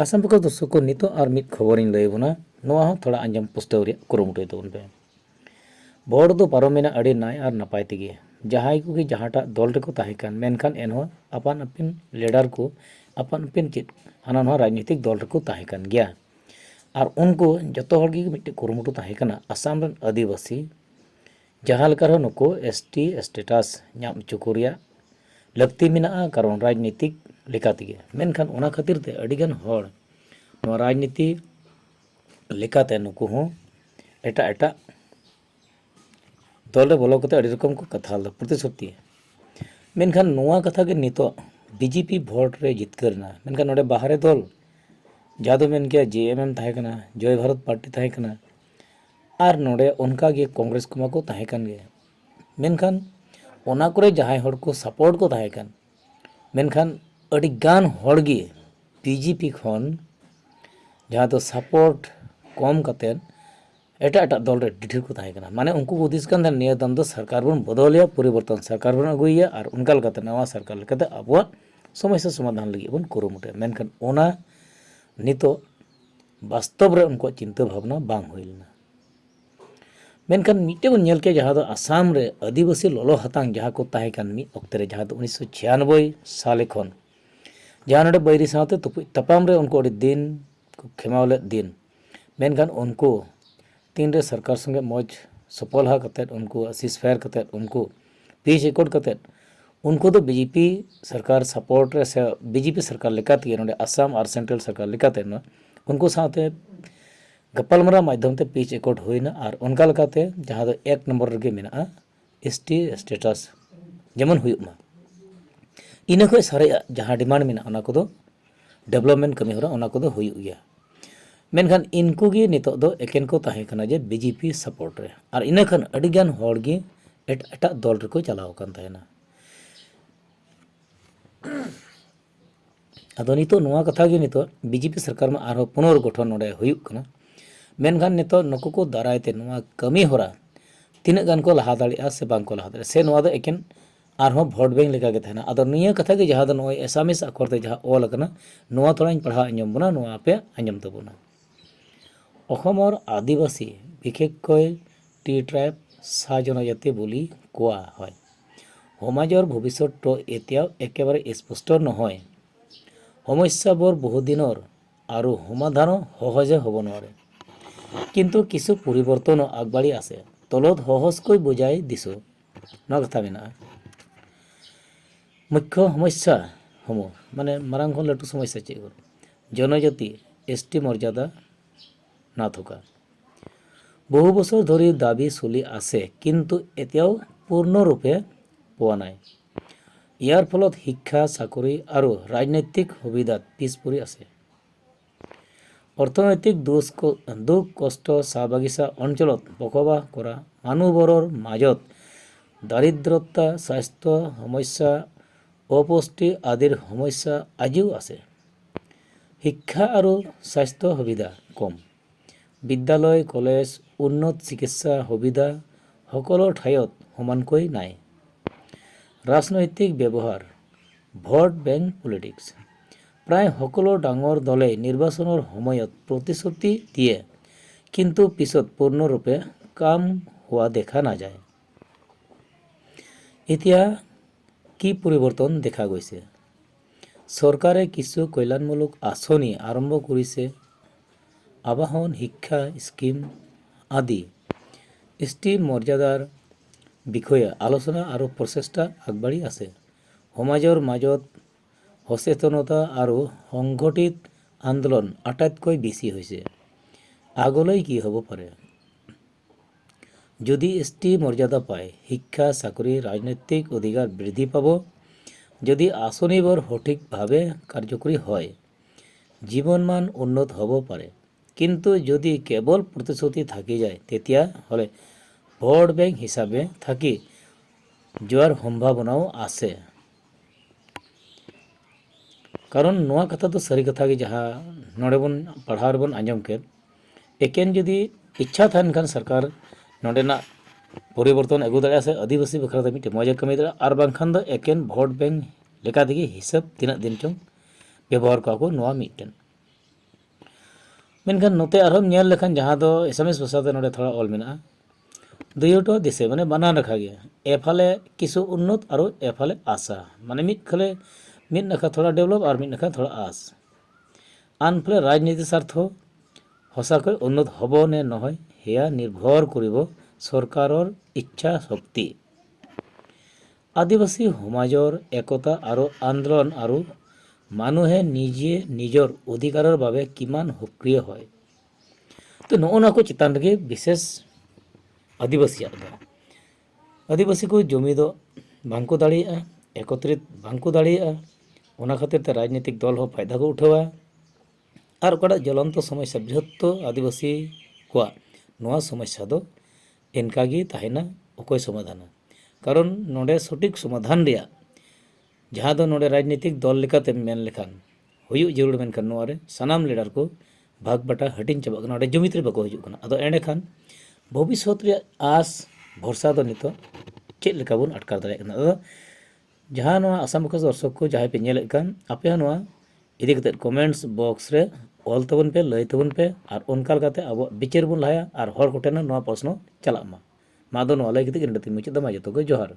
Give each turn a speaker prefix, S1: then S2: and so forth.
S1: आसाम पक्ष दर्शक को नितो और मित खबर लैबना थोड़ा आंजम पुष्टव कुरुमुटुय तबन पे भोट दो पारोमेना अड़ी नाय और नपाय तेगे जहां को कि जहांटा दल रेको ताहेकान मेनखान एनहो अपन अपिन लीडर को अपन अपिन चित हाना राजनीतिक दल रेको ताहेकान गया और उनको जतो हर गी मिट्टे कुरुमुटु ताहेकाना आसाम रन आदिवासी जहां लेकर नुको एसटी स्टेटस नाम चुकुरिया लगती मेना कारण राजनीतिक लेकातेगे मेनखान ओना खातिर ते अडिगान हर नवा राजनीति लेकाते नुको हो एटा एटा दल रे बोलो कते अड़ी रकम को कथा दा प्रतिश्रुति मेनखान नवा कथा के नितो बीजेपी भोट रे जितकरना मेनखान नोडे बाहरे दल जादो मेन के जेएमएम ताहे कना जय भारत पार्टी ताहे कना और नोडे उनका गे कांग्रेस कुमा को ताहे कन गे मेनखान ओना करे जहां हर को सपोर्ट को ताहे कन मेनखान अड़ी गान हर गे बीजेपी खन जहां तो सपोर्ट कम कते एटा एटा दल रे डिठिर को ताहे कना माने उनको उद्देश्य कन निया दम दो सरकार बन बदलिया परिवर्तन सरकार बन अगुइया और उनका लकते नवा सरकार लकते अबवा समस्या समाधान लगी बन कुरुमुटे मेनखान ओना नितो वास्तव रे उनको चिंता भावना बांग होइलना मेनखान मिटे बन नेल के जहां दो आसाम रे आदिवासी ललो हतांग जहां को ताहे कन मी ओक्ते रे जहां दो 1996 साल खन जहां नडे बैरी साथे तपाम रे उनको अड़ी दिन को खेमावले दिन मेनखान उनको तीन रे सरकार संगे मौज सफल हा कते उनको सीज फायर कते उनको पीस एकड़ कते उनको तो बीजेपी सरकार सपोर्ट रे से बीजेपी सरकार लेकाते नोडे आसाम और सेंट्रल सरकार लेकाते न उनको साथे गपलमरा माध्यम ते पीच एकड़ होइना और उनका लेकाते जहां दो एक नंबर रेगे मेना एसटी स्टेटस जेमन हुयुमा इना को सारे जहां डिमांड मेना ओना को दो डेवलपमेंट कमी होरा ओना को दो हुयु गया मेनखान इनको गे नितो दो एकेन को ताहे कना जे बीजेपी सपोर्ट रे और इना खान अडिगान होड़ गे एटा दल रे को चलाव कान ताहेना अदो नितो नोआ कथा गे नितो बीजेपी सरकार में आरो पुनर्गठन नोडे हुयुक कना मेनखान नितो नको को दारायते नोआ कमी होरा तिना गान को लहा दाड़िया से बांग को लहा दाड़िया से नोआ दो एकेन आरो भोट बैंक लेका गे थाना अदो निया कथा गे जहां दो नोय एसामिस अखर ते जहां ओल कना नोआ थोड़ा पढ़ा आंजम बना नोआ पे आंजम तबना অসমৰ আদিবাসী বিশেষকৈ টি ট্ৰাইব চাহ জনজাতি বুলি কোৱা হয় সমাজৰ ভৱিষ্যতটো এতিয়াও একেবাৰে স্পষ্ট নহয় সমস্যাবোৰ বহুদিনৰ আৰু সমাধানো সহজে হ'ব নোৱাৰে কিন্তু কিছু পৰিৱৰ্তন আগবাঢ়ি আছে তলত সহজকৈ বুজাই দিছো ন কথা মেনা মুখ্য সমস্যা সমূহ মানে মাৰাংখন লাটু সমস্যা চেগৰ জনজাতি এসটি মৰ্যাদা না থকা বহু বছৰ ধৰি দাবী চলি আছে কিন্তু এতিয়াও পূৰ্ণৰূপে পোৱা নাই ইয়াৰ ফলত শিক্ষা চাকৰি আৰু ৰাজনৈতিক সুবিধাত পিছ পৰি আছে অৰ্থনৈতিক দুখ কষ্ট চাহ বাগিচা অঞ্চলত বসবাস কৰা মানুহবোৰৰ মাজত দাৰিদ্ৰতা স্বাস্থ্য সমস্যা অপুষ্টি আদিৰ সমস্যা আজিও আছে শিক্ষা আৰু স্বাস্থ্য সুবিধা কম বিদ্যালয় কলেজ উন্নত চিকিৎসা সুবিধা সকলো ঠাইত সমানকৈ নাই ৰাজনৈতিক ব্যৱহাৰ ভোট বেংক পলিটিক্স প্ৰায় সকলো ডাঙৰ দলে নিৰ্বাচনৰ সময়ত প্ৰতিশ্ৰুতি দিয়ে কিন্তু পিছত পূৰ্ণৰূপে কাম হোৱা দেখা নাযায় এতিয়া কি পৰিৱৰ্তন দেখা গৈছে চৰকাৰে কিছু কল্যাণমূলক আঁচনি আৰম্ভ কৰিছে আবাহন শিক্ষা স্কিম আদি এসটি মৰ্যাদাৰ বিষয়ে আলোচনা আৰু প্ৰচেষ্টা আগবাঢ়ি আছে সমাজৰ মাজত সচেতনতা আৰু সংগঠিত আন্দোলন আটাইতকৈ বেছি হৈছে আগলৈ কি হ'ব পাৰে যদি এসটি মৰ্যাদা পায় শিক্ষা চাকৰি ৰাজনৈতিক অধিকাৰ বৃদ্ধি পাব যদি আঁচনিবোৰ সঠিকভাৱে কাৰ্যকৰী হয় জীৱনমান উন্নত হ'ব পাৰে কিন্তু যদি কেৱল প্ৰতিশ্ৰুতি থাকি যায় তেতিয়া হলে ভোট বেংক হিচাপে থাকি যোৱাৰ সম্ভাৱনাও আছে कारण नोआ कथा तो सारी कथा के जहाँ नोड़े बन पढ़ार बन आंजम के एकेन जदि इच्छा थान खान सरकार नोडेना परिवर्तन अगु दाड़ा से आदिवासी बखरा ते मिटे मजा कमी दाड़ा आर बांखान दो एकेन भोट बैंक लेका दिगे हिसाब तीना दिन चों व्यवहार का को नोआ मिटेन मेनखान नोते आरहम नेल लेखान जहाँ दो एसएमएस भाषा ते नोडे थोड़ा ऑल मेना दुयोटो दिसे माने बानान रखा गया एफाले किसु उन्नत और एफाले आशा माने मिट खले मिट नखा थोड़ा डेवलप और मिट नखा थोड़ा आस आन फले राजनीति स्वार्थ সঁচাকৈ উন্নত হ'ব নে নহয় সেয়া নিৰ্ভৰ কৰিব চৰকাৰৰ ইচ্ছা শক্তি আদিবাসী সমাজৰ একতা আৰু আন্দোলন আৰু মানুহে নিজে নিজৰ অধিকাৰৰ বাবে কিমান সক্ৰিয় হয় তো নগনা को चितान रगे विशेष आदिवासी आदिवासी को जमी दो बांको दाड़िया एकत्रित बांको दाड़िया ओना खातिर ते राजनीतिक दल हो फायदा को उठावा और ओकड़ा ज्वलंत समस्या बृहत्त आदिवासी को नोआ समस्या दो इनका गी ताहेना ओकोय समाधान कारण नोडे सटीक समाधान रिया जहाँ दो नोडे राजनीतिक दल लेकाते मेन लेखान हुयुग जरूर मेनखान नोआ रे सानाम लीडर को भाग बटा हटिन चाबा कना नोडे जुमित रे बाको हिजुग कना अदो एंडे खान भविष्यत रे आस भरसा दो नितो चेक लेका बोन अटकार दाड़े कना अदो जहाँ नोआ आसाम बकस दर्शक को जहाँ पे नेले कान आपे नोआ इदी कते कमेंट्स बॉक्स रे ऑल तबन पे लय तबन पे और उनका लगाते अब बिचार बन लाया और हर कोटेना नोआ प्रश्न चला मा दो नोआ लय कते मुचाद मा जतो को जोहार।